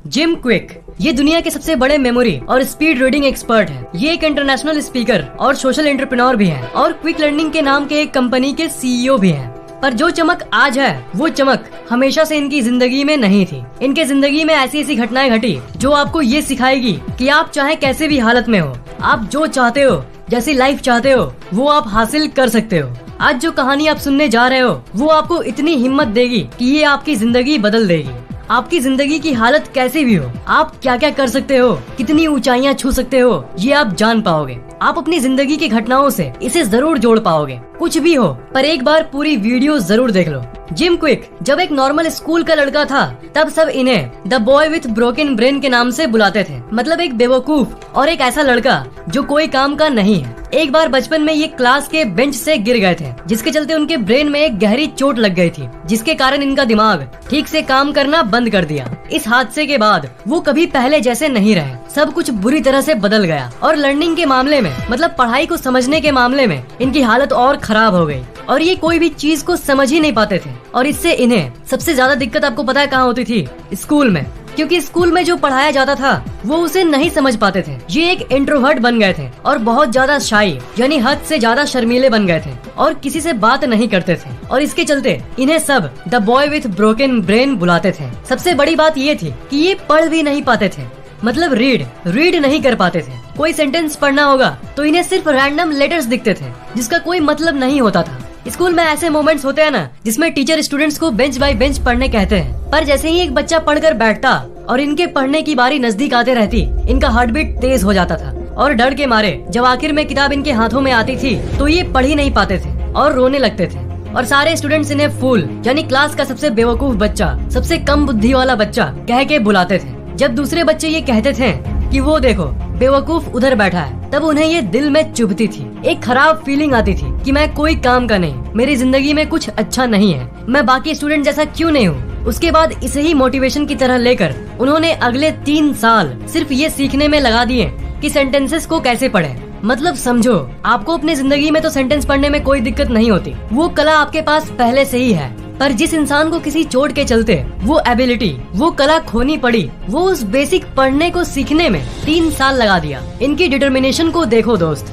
Gym quick ये दुनिया के सबसे बड़े मेमोरी और स्पीड रीडिंग एक्सपर्ट है। ये एक इंटरनेशनल स्पीकर और सोशल एंटरप्रेन्योर भी है और क्विक लर्निंग के नाम के एक कंपनी के सीईओ भी हैं। पर जो चमक आज है वो चमक हमेशा से इनकी जिंदगी में नहीं थी। इनके जिंदगी में ऐसी ऐसी घटनाएं घटी जो आपको ये सिखाएगी कि आप चाहे कैसे भी हालत में हो, आप जो चाहते हो, जैसी लाइफ चाहते हो, वो आप हासिल कर सकते हो। आज जो कहानी आप सुनने जा रहे हो वो आपको इतनी हिम्मत देगी कि ये आपकी जिंदगी बदल देगी। आपकी जिंदगी की हालत कैसी भी हो, आप क्या क्या कर सकते हो, कितनी ऊंचाइयां छू सकते हो, ये आप जान पाओगे। आप अपनी जिंदगी की घटनाओं से इसे जरूर जोड़ पाओगे। कुछ भी हो, पर एक बार पूरी वीडियो जरूर देख लो। जिम क्विक जब एक नॉर्मल स्कूल का लड़का था तब सब इन्हें the boy with broken brain के नाम से बुलाते थे। मतलब एक बेवकूफ और एक ऐसा लड़का जो कोई काम का नहीं है। एक बार बचपन में ये क्लास के बेंच से गिर गए थे, जिसके चलते उनके ब्रेन में एक गहरी चोट लग गई थी, जिसके कारण इनका दिमाग ठीक से काम करना बंद कर दिया। इस हादसे के बाद वो कभी पहले जैसे नहीं रहे। सब कुछ बुरी तरह से बदल गया और लर्निंग के मामले में, मतलब पढ़ाई को समझने के मामले में इनकी हालत और खराब हो गई और ये कोई भी चीज को समझ ही नहीं पाते थे। और इससे इन्हें सबसे ज्यादा दिक्कत आपको पता है कहाँ होती थी? स्कूल में। क्योंकि स्कूल में जो पढ़ाया जाता था वो उसे नहीं समझ पाते थे। ये एक इंट्रोवर्ट बन गए थे और बहुत ज्यादा शाई, यानी हद से ज्यादा शर्मीले बन गए थे और किसी से बात नहीं करते थे। और इसके चलते इन्हें सब the boy with broken brain बुलाते थे। सबसे बड़ी बात ये थी कि ये पढ़ भी नहीं पाते थे, मतलब रीड नहीं कर पाते थे। कोई सेंटेंस पढ़ना होगा तो इन्हें सिर्फ रैंडम लेटर्स दिखते थे जिसका कोई मतलब नहीं होता था। स्कूल में ऐसे मोमेंट्स होते हैं ना, जिसमें टीचर स्टूडेंट्स को बेंच बाय बेंच पढ़ने कहते हैं, पर जैसे ही एक बच्चा पढ़कर बैठता और इनके पढ़ने की बारी नजदीक आते रहती, इनका हार्ट बीट तेज हो जाता था और डर के मारे जब आखिर में किताब इनके हाथों में आती थी तो ये पढ़ ही नहीं पाते थे और रोने लगते थे। और सारे स्टूडेंट्स इन्हें फूल, यानी क्लास का सबसे बेवकूफ बच्चा, सबसे कम बुद्धि वाला बच्चा कह के बुलाते थे। जब दूसरे बच्चे ये कहते थे कि वो देखो बेवकूफ उधर बैठा है, तब उन्हें ये दिल में चुभती थी। एक खराब फीलिंग आती थी कि मैं कोई काम का नहीं, मेरी जिंदगी में कुछ अच्छा नहीं है, मैं बाकी स्टूडेंट जैसा क्यों नहीं हूँ। उसके बाद इसे ही मोटिवेशन की तरह लेकर उन्होंने अगले 3 साल सिर्फ ये सीखने में लगा दिए कि सेंटेंसेस को कैसे पढ़ें। मतलब समझो, आपको अपनी जिंदगी में तो सेंटेंस पढ़ने में कोई दिक्कत नहीं होती, वो कला आपके पास पहले से ही है। पर जिस इंसान को किसी चोट के चलते वो एबिलिटी, वो कला खोनी पड़ी, वो उस बेसिक पढ़ने को सीखने में 3 साल लगा दिया। इनकी डिटर्मिनेशन को देखो दोस्त।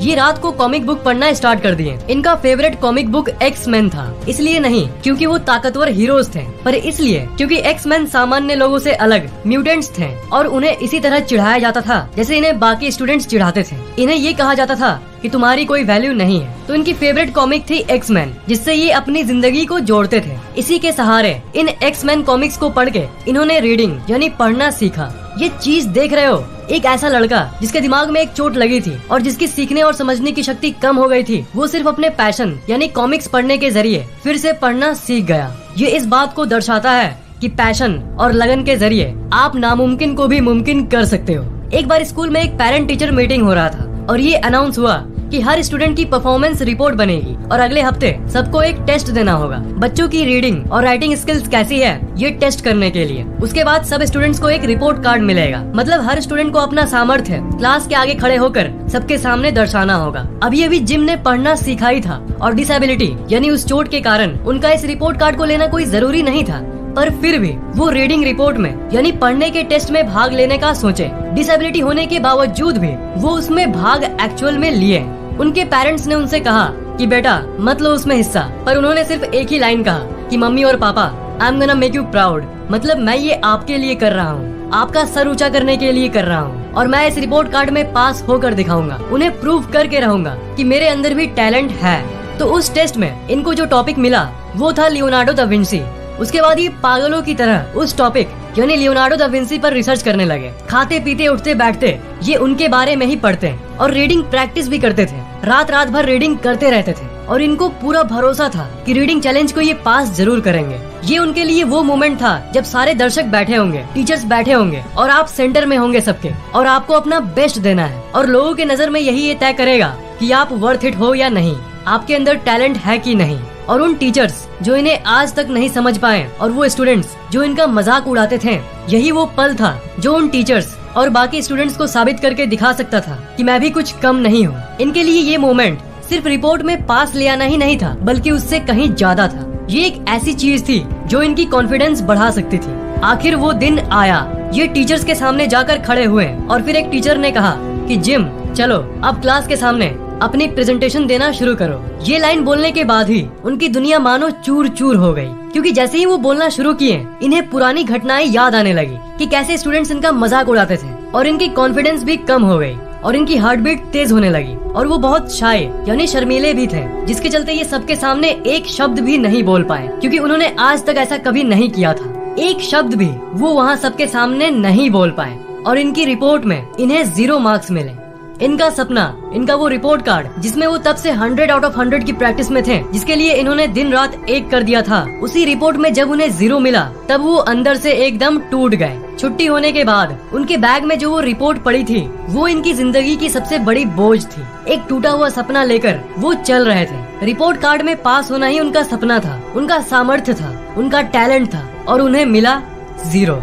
ये रात को कॉमिक बुक पढ़ना स्टार्ट कर दिए। इनका फेवरेट कॉमिक बुक एक्स-मैन था, इसलिए नहीं क्योंकि वो ताकतवर हीरोज थे, पर इसलिए क्योंकि एक्स-मैन सामान्य लोगों से अलग म्यूटेंट्स थे और उन्हें इसी तरह चिढ़ाया जाता था जैसे इन्हें बाकी स्टूडेंट्स चिढ़ाते थे। इन्हें ये कहा जाता था कि तुम्हारी कोई वैल्यू नहीं है। तो इनकी फेवरेट कॉमिक थी एक्स-मैन, जिससे ये अपनी जिंदगी को जोड़ते थे। इसी के सहारे इन एक्स-मैन कॉमिक्स को पढ़ के इन्होंने रीडिंग यानी पढ़ना सीखा। ये चीज देख रहे हो, एक ऐसा लड़का जिसके दिमाग में एक चोट लगी थी और जिसकी सीखने और समझने की शक्ति कम हो गई थी, वो सिर्फ अपने पैशन यानी कॉमिक्स पढ़ने के जरिए फिर से पढ़ना सीख गया। ये इस बात को दर्शाता है कि पैशन और लगन के जरिए आप नामुमकिन को भी मुमकिन कर सकते हो। एक बार स्कूल में एक पेरेंट टीचर मीटिंग हो रहा था और ये अनाउंस हुआ कि हर स्टूडेंट की परफॉर्मेंस रिपोर्ट बनेगी और अगले हफ्ते सबको एक टेस्ट देना होगा। बच्चों की रीडिंग और राइटिंग स्किल्स कैसी है ये टेस्ट करने के लिए। उसके बाद सब स्टूडेंट्स को एक रिपोर्ट कार्ड मिलेगा। मतलब हर स्टूडेंट को अपना सामर्थ्य क्लास के आगे खड़े होकर सबके सामने दर्शाना होगा। अभी जिम ने पढ़ना सीखा ही था और डिसेबिलिटी यानी उस चोट के कारण उनका इस रिपोर्ट कार्ड को लेना कोई जरूरी नहीं था, पर फिर भी वो रीडिंग रिपोर्ट में यानी पढ़ने के टेस्ट में भाग लेने का सोचे। डिसेबिलिटी होने के बावजूद भी वो उसमें भाग एक्चुअल में लिए। उनके पेरेंट्स ने उनसे कहा कि बेटा मत लो उसमें हिस्सा, पर उन्होंने सिर्फ एक ही लाइन कहा कि मम्मी और पापा, I am gonna make you proud. मतलब मैं ये आपके लिए कर रहा हूँ, आपका सर ऊंचा करने के लिए कर रहा हूँ और मैं इस रिपोर्ट कार्ड में पास होकर दिखाऊंगा, उन्हें प्रूव करके रहूंगा कि मेरे अंदर भी टैलेंट है। तो उस टेस्ट में इनको जो टॉपिक मिला वो था लियोनार्डो दा विंसी। उसके बाद ये पागलों की तरह उस टॉपिक यानी लियोनार्डो दा विंसी पर रिसर्च करने लगे। खाते पीते उठते बैठते ये उनके बारे में ही पढ़ते और रीडिंग प्रैक्टिस भी करते थे। रात भर रीडिंग करते रहते थे और इनको पूरा भरोसा था कि रीडिंग चैलेंज को ये पास जरूर करेंगे। ये उनके लिए वो मोमेंट था जब सारे दर्शक बैठे होंगे, टीचर्स बैठे होंगे और आप सेंटर में होंगे सबके, और आपको अपना बेस्ट देना है और लोगों के नजर में यही ये तय करेगा कि आप वर्थ इट हो या नहीं, आपके अंदर टैलेंट है कि नहीं। और उन टीचर्स जो इन्हें आज तक नहीं समझ पाए और वो स्टूडेंट्स जो इनका मजाक उड़ाते थे, यही वो पल था जो उन टीचर्स और बाकी स्टूडेंट्स को साबित करके दिखा सकता था कि मैं भी कुछ कम नहीं हूँ। इनके लिए ये मोमेंट सिर्फ रिपोर्ट में पास ले आना ही नहीं था, बल्कि उससे कहीं ज्यादा था। ये एक ऐसी चीज थी जो इनकी कॉन्फिडेंस बढ़ा सकती थी। आखिर वो दिन आया ये टीचर्स के सामने जाकर खड़े हुए और फिर एक टीचर ने कहा कि जिम चलो अब क्लास के सामने अपनी प्रेजेंटेशन देना शुरू करो। ये लाइन बोलने के बाद ही उनकी दुनिया मानो चूर चूर हो गई, क्योंकि जैसे ही वो बोलना शुरू किए इन्हें पुरानी घटनाएं याद आने लगी कि कैसे स्टूडेंट्स इनका मजाक उड़ाते थे और इनकी कॉन्फिडेंस भी कम हो गई और इनकी हार्ट बीट तेज होने लगी और वो बहुत शाय यानी शर्मीले भी थे, जिसके चलते ये सबके सामने एक शब्द भी नहीं बोल पाए, क्योंकि उन्होंने आज तक ऐसा कभी नहीं किया था। एक शब्द भी वो वहाँ सबके सामने नहीं बोल पाए और इनकी रिपोर्ट में इन्हें 0 मार्क्स मिले। इनका सपना, इनका वो रिपोर्ट कार्ड जिसमें वो तब से 100 आउट ऑफ 100 की प्रैक्टिस में थे, जिसके लिए इन्होंने दिन रात एक कर दिया था, उसी रिपोर्ट में जब उन्हें 0 मिला तब वो अंदर से एकदम टूट गए। छुट्टी होने के बाद उनके बैग में जो वो रिपोर्ट पड़ी थी वो इनकी जिंदगी की सबसे बड़ी बोझ थी। एक टूटा हुआ सपना लेकर वो चल रहे थे। रिपोर्ट कार्ड में पास होना ही उनका सपना था, उनका सामर्थ्य था, उनका टैलेंट था और उन्हें मिला 0।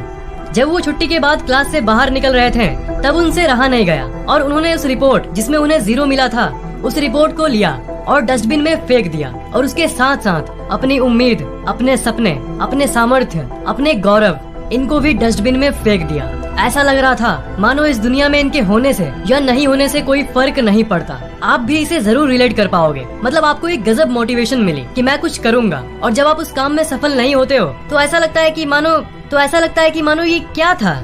जब वो छुट्टी के बाद क्लास से बाहर निकल रहे थे तब उनसे रहा नहीं गया और उन्होंने उस रिपोर्ट जिसमें उन्हें 0 मिला था उस रिपोर्ट को लिया और डस्टबिन में फेंक दिया और उसके साथ साथ अपनी उम्मीद, अपने सपने, अपने सामर्थ्य, अपने गौरव, इनको भी डस्टबिन में फेंक दिया। ऐसा लग रहा था मानो इस दुनिया में इनके होने से या नहीं होने से कोई फर्क नहीं पड़ता। आप भी इसे जरूर रिलेट कर पाओगे। मतलब आपको एक गजब मोटिवेशन मिली कि मैं कुछ करूंगा और जब आप उस काम में सफल नहीं होते हो तो ऐसा लगता है कि मानो ये क्या था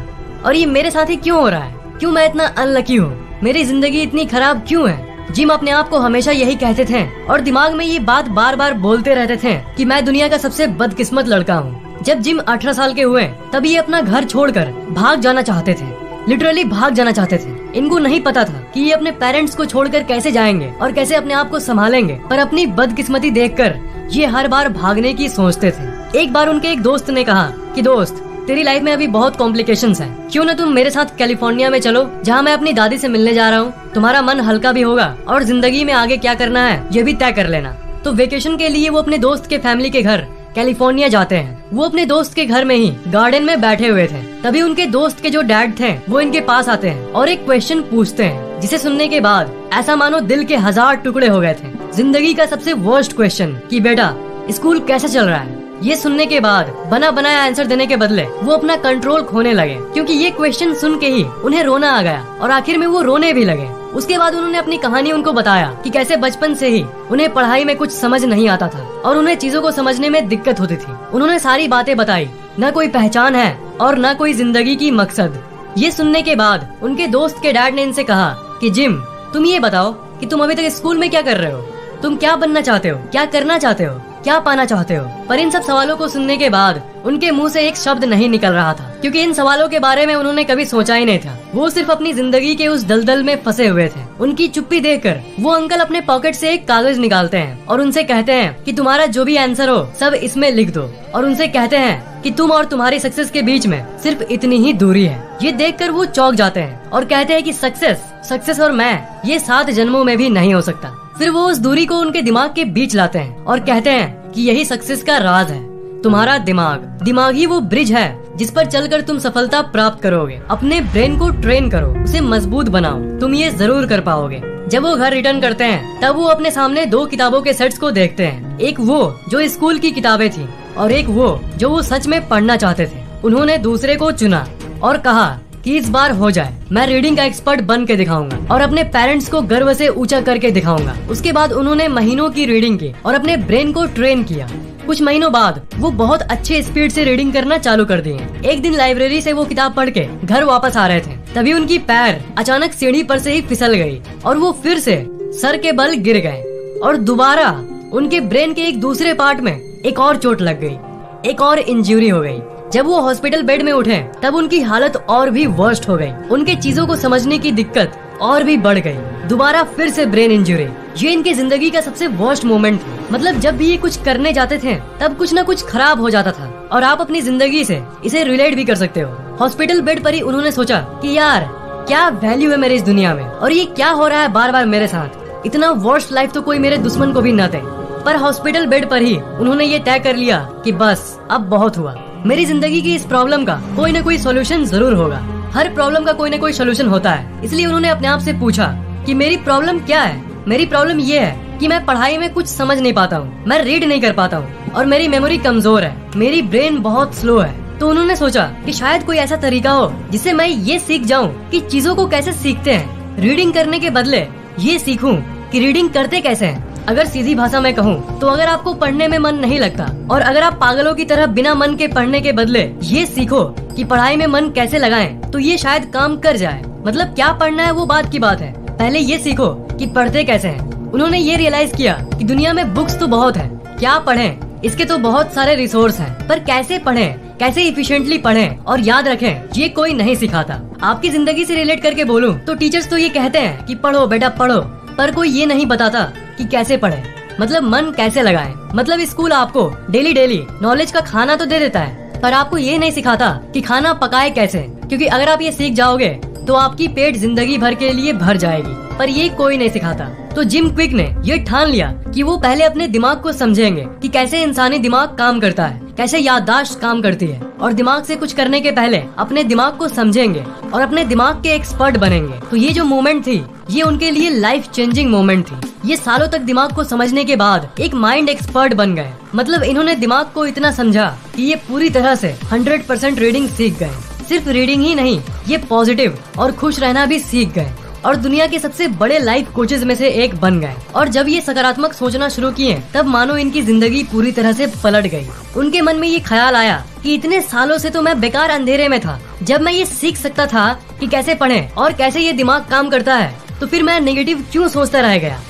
और ये मेरे साथ ही क्यों हो रहा है, क्यों मैं इतना अनलकी हूँ, मेरी जिंदगी इतनी खराब क्यों है। जिम अपने आप को हमेशा यही कहते थे और दिमाग में ये बात बार बार बोलते रहते थे कि मैं दुनिया का सबसे बदकिस्मत लड़का हूँ। जब जिम 18 साल के हुए तब ये अपना घर छोड़कर भाग जाना चाहते थे, लिटरली भाग जाना चाहते थे। इनको नहीं पता था कि ये अपने पेरेंट्स को छोड़कर कैसे जाएंगे और कैसे अपने आप को संभालेंगे, पर अपनी बदकिस्मती देखकर ये हर बार भागने की सोचते थे। एक बार उनके एक दोस्त ने कहा कि दोस्त, तेरी लाइफ में अभी बहुत कॉम्प्लिकेशंस हैं, क्यों न तुम मेरे साथ कैलिफोर्निया में चलो जहाँ मैं अपनी दादी से मिलने जा रहा हूँ। तुम्हारा मन हल्का भी होगा और जिंदगी में आगे क्या करना है ये भी तय कर लेना। तो वेकेशन के लिए वो अपने दोस्त के फैमिली के घर कैलिफोर्निया जाते हैं। वो अपने दोस्त के घर में ही गार्डन में बैठे हुए थे, तभी उनके दोस्त के जो डैड थे वो इनके पास आते हैं और एक क्वेश्चन पूछते हैं, जिसे सुनने के बाद ऐसा मानो दिल के 1000 टुकड़े हो गए थे। जिंदगी का सबसे वर्स्ट क्वेश्चन कि बेटा स्कूल कैसे चल रहा है। ये सुनने के बाद बना बनाया आंसर देने के बदले वो अपना कंट्रोल खोने लगे, क्योंकि ये क्वेश्चन सुन के ही उन्हें रोना आ गया और आखिर में वो रोने भी लगे। उसके बाद उन्होंने अपनी कहानी उनको बताया कि कैसे बचपन से ही उन्हें पढ़ाई में कुछ समझ नहीं आता था और उन्हें चीजों को समझने में दिक्कत होती थी। उन्होंने सारी बातें बताई, न कोई पहचान है और न कोई जिंदगी की मकसद। ये सुनने के बाद उनके दोस्त के डैड ने इनसे कहा कि जिम, तुम ये बताओ कि तुम अभी तक स्कूल में क्या कर रहे हो, तुम क्या बनना चाहते हो, क्या करना चाहते हो, क्या पाना चाहते हो। पर इन सब सवालों को सुनने के बाद उनके मुंह से एक शब्द नहीं निकल रहा था, क्योंकि इन सवालों के बारे में उन्होंने कभी सोचा ही नहीं था। वो सिर्फ अपनी जिंदगी के उस दलदल में फंसे हुए थे। उनकी चुप्पी देखकर वो अंकल अपने पॉकेट से एक कागज निकालते हैं और उनसे कहते हैं कि तुम्हारा जो भी आंसर हो सब इसमें लिख दो, और उनसे कहते हैं कि तुम और तुम्हारी सक्सेस के बीच में सिर्फ इतनी ही दूरी है। ये देखकर वो चौंक जाते हैं और कहते हैं कि सक्सेस और मैं, ये 7 जन्मों में भी नहीं हो सकता। फिर वो उस दूरी को उनके दिमाग के बीच लाते हैं और कहते हैं कि यही सक्सेस का राज है, तुम्हारा दिमाग ही वो ब्रिज है जिस पर चलकर तुम सफलता प्राप्त करोगे। अपने ब्रेन को ट्रेन करो, उसे मजबूत बनाओ, तुम ये जरूर कर पाओगे। जब वो घर रिटर्न करते हैं तब वो अपने सामने 2 किताबों के सेट्स को देखते हैं, एक वो जो स्कूल की किताबें थी और एक वो सच में पढ़ना चाहते थे। उन्होंने दूसरे को चुना और कहा कि इस बार हो जाए, मैं रीडिंग का एक्सपर्ट बन के दिखाऊंगा और अपने पेरेंट्स को गर्व से ऊंचा करके दिखाऊंगा। उसके बाद उन्होंने महीनों की रीडिंग की और अपने ब्रेन को ट्रेन किया। कुछ महीनों बाद वो बहुत अच्छे स्पीड से रीडिंग करना चालू कर दिए। एक दिन लाइब्रेरी से वो किताब पढ़ के घर वापस आ रहे थे, तभी उनकी पैर अचानक सीढ़ी पर से ही फिसल गई और वो फिर से सर के बल गिर गए और दोबारा उनके ब्रेन के एक दूसरे पार्ट में एक और चोट लग गई, एक और इंजरी हो गई। जब वो हॉस्पिटल बेड में उठे तब उनकी हालत और भी वर्स्ट हो गई। उनके चीजों को समझने की दिक्कत और भी बढ़ गई। दोबारा फिर से ब्रेन इंजरी। ये इनकी जिंदगी का सबसे वर्स्ट मोमेंट था। मतलब जब भी ये कुछ करने जाते थे तब कुछ न कुछ खराब हो जाता था, और आप अपनी जिंदगी से इसे रिलेट भी कर सकते हो। हॉस्पिटल बेड पर ही उन्होंने सोचा कि यार क्या वैल्यू है मेरी इस दुनिया में, और ये क्या हो रहा है बार बार मेरे साथ। इतना वर्स्ट लाइफ तो कोई मेरे दुश्मन को भी न दे। पर हॉस्पिटल बेड पर ही उन्होंने ये तय कर लिया कि बस अब बहुत हुआ, मेरी जिंदगी की इस प्रॉब्लम का कोई न कोई सॉल्यूशन जरूर होगा। हर प्रॉब्लम का कोई न कोई सॉल्यूशन होता है। इसलिए उन्होंने अपने आप से पूछा कि मेरी प्रॉब्लम क्या है। मेरी प्रॉब्लम ये है कि मैं पढ़ाई में कुछ समझ नहीं पाता हूँ, मैं रीड नहीं कर पाता हूँ और मेरी मेमोरी कमजोर है, मेरी ब्रेन बहुत स्लो है। तो उन्होंने सोचा कि शायद कोई ऐसा तरीका हो जिससे मैं ये सीख जाऊं कि चीजों को कैसे सीखते हैं। रीडिंग करने के बदले ये सीखूं कि रीडिंग करते कैसे हैं। अगर सीधी भाषा में कहूँ तो अगर आपको पढ़ने में मन नहीं लगता और अगर आप पागलों की तरह बिना मन के पढ़ने के बदले ये सीखो कि पढ़ाई में मन कैसे लगाएं, तो ये शायद काम कर जाए। मतलब क्या पढ़ना है वो बात की बात है, पहले ये सीखो कि पढ़ते कैसे हैं। उन्होंने ये रियलाइज किया कि दुनिया में बुक्स तो बहुत है, क्या पढ़ें इसके तो बहुत सारे रिसोर्स हैं, पर कैसे पढ़ें, कैसे इफिशिएंटली पढ़ें और याद रखें, ये कोई नहीं सिखाता। आपकी जिंदगी से रिलेट करके बोलूं तो टीचर्स तो ये कहते हैं कि पढ़ो बेटा पढ़ो, पर कोई ये नहीं बताता कि कैसे पढ़े, मतलब मन कैसे लगाएं। मतलब स्कूल आपको डेली नॉलेज का खाना तो दे देता है, पर आपको ये नहीं सिखाता कि खाना पकाए कैसे, क्योंकि अगर आप ये सीख जाओगे तो आपकी पेट जिंदगी भर के लिए भर जाएगी, पर ये कोई नहीं सिखाता। तो जिम क्विक ने ये ठान लिया कि वो पहले अपने दिमाग को समझेंगे कि कैसे इंसानी दिमाग काम करता है, कैसे याददाश्त काम करती है, और दिमाग से कुछ करने के पहले अपने दिमाग को समझेंगे और अपने दिमाग के एक्सपर्ट बनेंगे। तो ये जो मोमेंट थी ये उनके लिए लाइफ चेंजिंग मोमेंट थी। ये सालों तक दिमाग को समझने के बाद एक माइंड एक्सपर्ट बन गए। मतलब इन्होंने दिमाग को इतना समझा कि ये पूरी तरह से 100% रीडिंग सीख गए। सिर्फ रीडिंग ही नहीं, ये पॉजिटिव और खुश रहना भी सीख गए और दुनिया के सबसे बड़े लाइफ कोचेज में से एक बन गए। और जब ये सकारात्मक सोचना शुरू किए तब मानो इनकी जिंदगी पूरी तरह से पलट गई। उनके मन में ये ख्याल आया कि इतने सालों से तो मैं बेकार अंधेरे में था, जब मैं ये सीख सकता था कि कैसे पढ़ें और कैसे ये दिमाग काम करता है, तो फिर मैं नेगेटिव क्यों सोचता रह गया।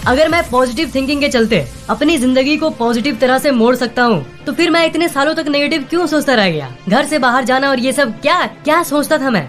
अगर मैं पॉजिटिव थिंकिंग के चलते अपनी जिंदगी को पॉजिटिव तरह से मोड़ सकता हूँ, तो फिर मैं इतने सालों तक नेगेटिव क्यों सोचता रह गया। घर से बाहर जाना और ये सब क्या क्या सोचता था मैं।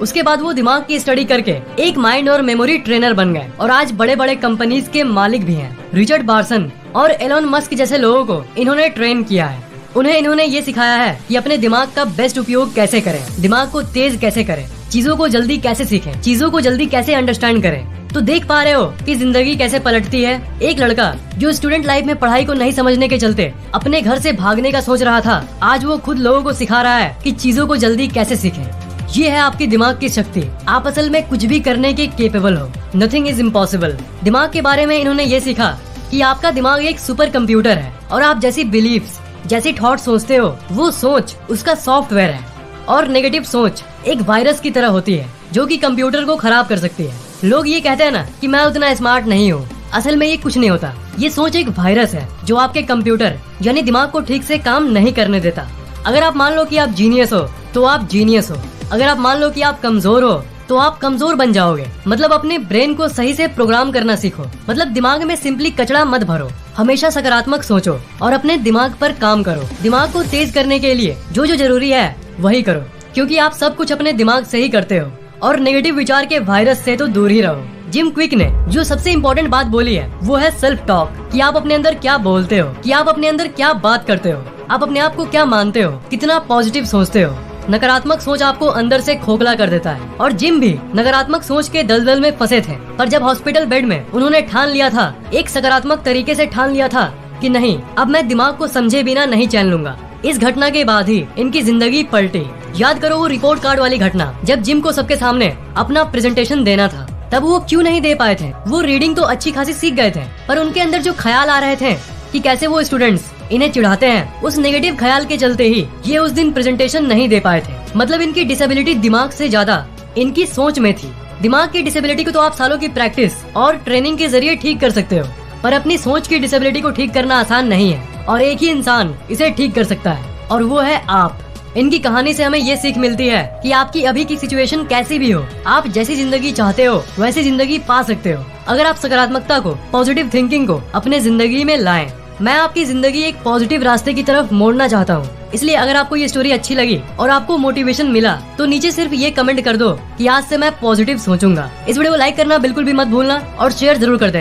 उसके बाद वो दिमाग की स्टडी करके एक माइंड और मेमोरी ट्रेनर बन गए और आज बड़े बड़े कंपनीज के मालिक भी हैं। रिचर्ड बार्सन और एलोन मस्क जैसे लोगों को इन्होंने ट्रेन किया है। इन्होंने ये सिखाया है कि अपने दिमाग का बेस्ट उपयोग कैसे करें, दिमाग को तेज कैसे करें, चीजों को जल्दी कैसे सीखें, चीजों को जल्दी कैसे अंडरस्टैंड करें। तो देख पा रहे हो कि जिंदगी कैसे पलटती है। एक लड़का जो स्टूडेंट लाइफ में पढ़ाई को नहीं समझने के चलते अपने घर से भागने का सोच रहा था, आज वो खुद लोगों को सिखा रहा है कि चीजों को जल्दी कैसे सीखें। ये है आपकी दिमाग की शक्ति। आप असल में कुछ भी करने के केपेबल हो। Nothing is impossible. दिमाग के बारे में इन्होंने ये सीखा कि आपका दिमाग एक सुपर कंप्यूटर है और आप जैसी बिलीव्स, जैसी थॉट सोचते हो, वो सोच उसका सॉफ्टवेयर है। और नेगेटिव सोच एक वायरस की तरह होती है जो कि कंप्यूटर को खराब कर सकती है। लोग ये कहते हैं ना कि मैं उतना स्मार्ट नहीं हूँ, असल में ये कुछ नहीं होता। ये सोच एक वायरस है जो आपके कंप्यूटर यानी दिमाग को ठीक से काम नहीं करने देता। अगर आप मान लो कि आप जीनियस हो तो आप जीनियस हो, अगर आप मान लो कि आप कमजोर हो तो आप कमजोर बन जाओगे। मतलब अपने ब्रेन को सही से प्रोग्राम करना सीखो। मतलब दिमाग में सिंपली कचरा मत भरो, हमेशा सकारात्मक सोचो और अपने दिमाग पर काम करो। दिमाग को तेज करने के लिए जो जो जरूरी है वही करो, क्योंकि आप सब कुछ अपने दिमाग से ही करते हो। और नेगेटिव विचार के वायरस से तो दूर ही रहो। जिम क्विक ने जो सबसे इम्पोर्टेंट बात बोली है वो है सेल्फ टॉक, कि आप अपने अंदर क्या बोलते हो, कि आप अपने अंदर क्या बात करते हो, आप अपने आप को क्या मानते हो, कितना पॉजिटिव सोचते हो। नकारात्मक सोच आपको अंदर से खोखला कर देता है। और जिम भी नकारात्मक सोच के दलदल में फंसे थे, पर जब हॉस्पिटल बेड में उन्होंने ठान लिया था, एक सकारात्मक तरीके से ठान लिया था कि नहीं, अब मैं दिमाग को समझे बिना नहीं चैन लूंगा। इस घटना के बाद ही इनकी जिंदगी पलटी। याद करो वो रिपोर्ट कार्ड वाली घटना, जब जिम को सबके सामने अपना प्रेजेंटेशन देना था, तब वो क्यों नहीं दे पाए थे। वो रीडिंग तो अच्छी खासी सीख गए थे, पर उनके अंदर जो ख्याल आ रहे थे कि कैसे वो स्टूडेंट्स इन्हें चिढ़ाते हैं, उस नेगेटिव ख्याल के चलते ही ये उस दिन प्रेजेंटेशन नहीं दे पाए थे। मतलब इनकी डिसेबिलिटी दिमाग से ज्यादा इनकी सोच में थी। दिमाग की डिसेबिलिटी को तो आप सालों की प्रैक्टिस और ट्रेनिंग के जरिए ठीक कर सकते हो, पर अपनी सोच की डिसेबिलिटी को ठीक करना आसान नहीं है और एक ही इंसान इसे ठीक कर सकता है और वो है आप। इनकी कहानी से हमें ये सीख मिलती है कि आपकी अभी की सिचुएशन कैसी भी हो, आप जैसी जिंदगी चाहते हो वैसी जिंदगी पा सकते हो, अगर आप सकारात्मकता को, पॉजिटिव थिंकिंग को अपने जिंदगी में लाएं। मैं आपकी जिंदगी एक पॉजिटिव रास्ते की तरफ मोड़ना चाहता हूँ। इसलिए अगर आपको ये स्टोरी अच्छी लगी और आपको मोटिवेशन मिला तो नीचे सिर्फ ये कमेंट कर दो कि आज से मैं पॉजिटिव सोचूंगा। इस वीडियो को लाइक करना बिल्कुल भी मत भूलना और शेयर जरूर कर देना।